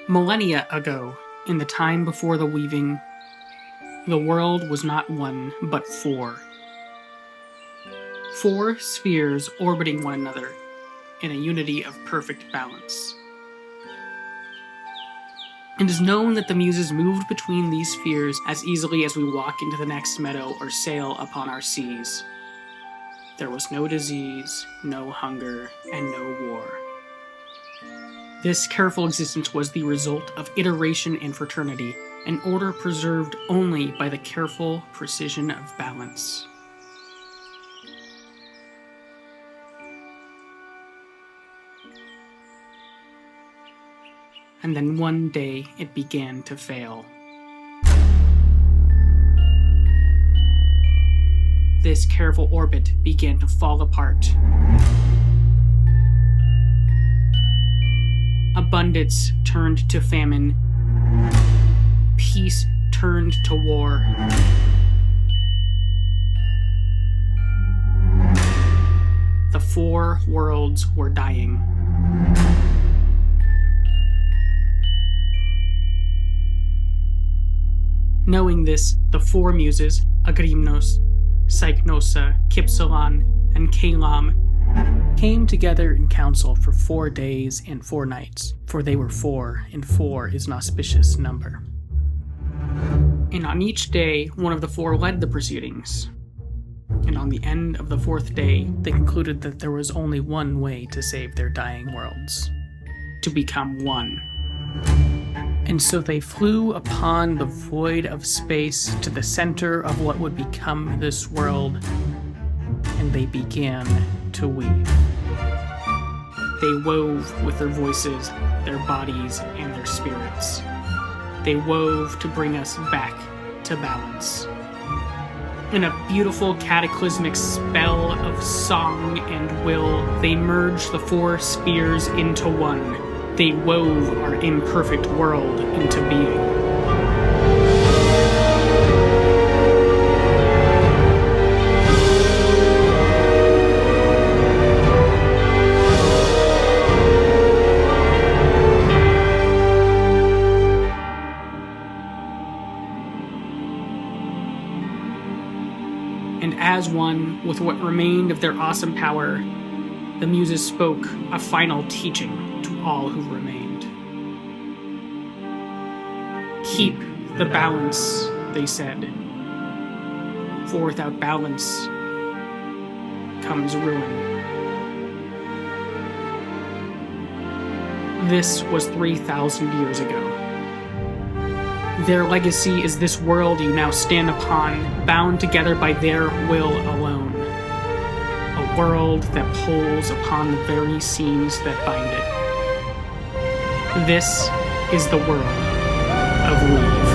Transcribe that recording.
Millennia ago, in the time before the weaving, the world was not one, but four. Four spheres orbiting one another in a unity of perfect balance. It is known that the Muses moved between these spheres as easily as we walk into the next meadow or sail upon our seas. There was no disease, no hunger, and no war. This careful existence was the result of iteration and fraternity, an order preserved only by the careful precision of balance. And then one day it began to fail. This careful orbit began to fall apart. Abundance turned to famine. Peace turned to war. The four worlds were dying. Knowing this, the four Muses, Agrimnos, Cycnosa, Kipsilon, and Caelum, came together in council for 4 days and 4 nights, for they were four, and 4 is an auspicious number. And on each day, one of the four led the proceedings. And on the end of the 4th day, they concluded that there was only one way to save their dying worlds: to become one. And so they flew upon the void of space to the center of what would become this world, and they began to weave. They wove with their voices, their bodies, and their spirits. They wove to bring us back to balance. In a beautiful cataclysmic spell of song and will, they merged the four spheres into one. They wove our imperfect world into being. And as one, with what remained of their awesome power, the Muses spoke a final teaching to all who remained. Keep the balance, they said, for without balance comes ruin. This was 3,000 years ago. Their legacy is this world you now stand upon, bound together by their will alone. A world that pulls upon the very seams that bind it. This is the world of we.